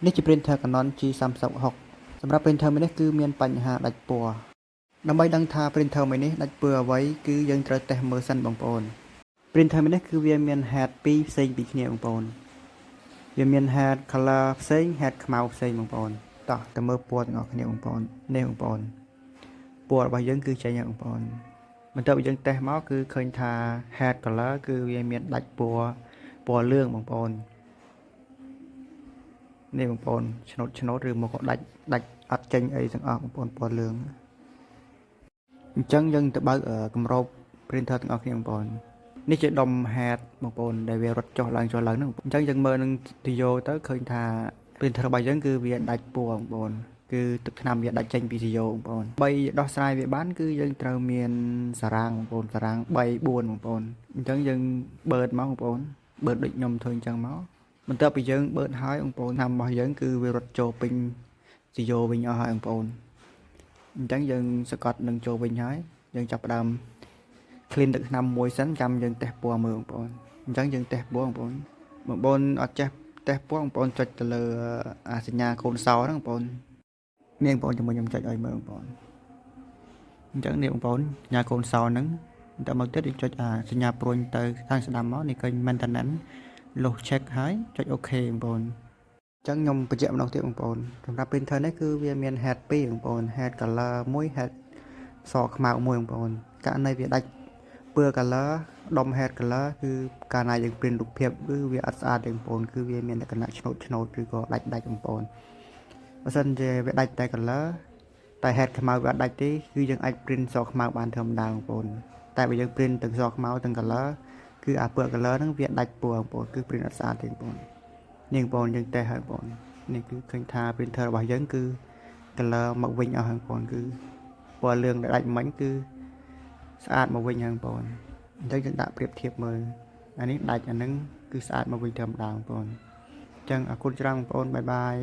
នេះជា printer Canon G36 សម្រាប់ printer មួយនេះគឺមានបញ្ហាដាច់ពណ៌ដើម្បីដឹងថា printer មួយនេះដាច់ពណ៌អ្វីគឺយើងត្រូវតេស្តមើលសិនបងប្អូន printer មួយនេះគឺវាមាន head 2ផ្សេងពីគ្នាបងប្អូនវាមាន head color ផ្សេង head ខ្មៅផ្សេងបងប្អូនតោះទៅមើលពណ៌ទាំងអស់គ្នាបងប្អូននេះបងប្អូនពណ៌របស់យើងគឺចេញហើយបងប្អូនបន្ទាប់ពីយើងតេស្តមកគឺឃើញថា head color គឺវាមានដាច់ពណ៌លឿងបងប្អូននេះបងប្អូនឆ្នោតឬមកក៏ដាច់អត់ចេញអីទាំងអស់បងប្អូនពណ៌លឿងអញ្ចឹងយើងទៅបើកគម្រប printer ទាំងអស់គ្នាបងប្អូននេះជាដុំ head បងប្អូនដែលវារត់ចុះឡើងហ្នឹងអញ្ចឹងយើងមើលនឹងវីដេអូទៅឃើញថា printer របស់យើងគឺវាដាច់ពណ៌បងប្អូនគឺទឹកថ្នាំវាដាច់ចេញពីវីដេអូបងប្អូនបីដោះស្រាយវាបានគឺយើងត្រូវមានសារ៉ាងបងប្អូនសារ៉ាង3 4បងប្អូនអញ្ចឹងយើងបើកមកបងប្អូនបើកដូចខ្ញុំធ្វើអញ្ចឹងមកបន្ទាប់ពីយើងបើកហើយបងប្អូនថ្នាំរបស់យើងគឺវារត់ចូលពេញវីដេអូវិញអស់ហើយបងប្អូនអញ្ចឹងយើងសកត់នឹងចូលវិញហើយយើងចាប់ផ្ដើម clean ទឹកថ្នាំមួយសិនចាំយើងតេស្តពណ៌មើលបងប្អូនអញ្ចឹងយើងតេស្តពណ៌បងប្អូនអត់ចេះតេស្តពណ៌បងប្អូនចុចទៅលើអាសញ្ញាកូនសោហ្នឹងបងប្អូនមានបងប្អូនជាមួយខ្ញុំចុចឲ្យមើលបងប្អូនអញ្ចឹងនេះបងប្អូនសញ្ញាកូនសោហ្នឹងតើមកទៀតយើងចុចអាសញ្ញាព្រួញទៅខាងស្ដាំមកនេះឃើញ maintenance លុះ check ហើយចុច OK បងប្អូនអញ្ចឹងខ្ញុំបញ្ជាក់ម្ដងទៀតបងប្អូនសម្រាប់ printer នេះគឺវាមាន head 2បងប្អូន head color មួយ head សខ្មៅមួយបងប្អូនករណីវាដាច់ពណ៌ color ដុំ head color គឺកាលណាយើង print រូបភាពគឺវាអត់ស្អាតទេបងប្អូនគឺវាមានលក្ខណៈឆ្នោតឬក៏ដាច់បងប្អូនបើសិនជាវាដាច់តែ color តែ head ខ្មៅវាអត់ដាច់ទេគឺយើងអាច print សខ្មៅបានធម្មតាបងប្អូនតែបើយើង print ទាំងសខ្មៅទាំង color គឺអាពណ៌ color ហ្នឹងវាដាច់ពណ៌បងប្អូនគឺ print អត់ស្អាតទេបងប្អូននេះបងប្អូនយើងតេស្តហើយបងប្អូននេះគឺឃើញថា printer របស់យើងគឺ color មកវិញអស់ហើយបងប្អូនគឺពណ៌លឿងដែលដាច់មិញគឺស្អាតមកវិញហើយបងប្អូនអញ្ចឹងយើងដាក់ប្រៀបធៀបមើលអានេះដាច់អាហ្នឹងគឺស្អាតមកវិញធម្មតាបងប្អូនអញ្ចឹងអរគុណច្រើនបងប្អូនបាយបាយ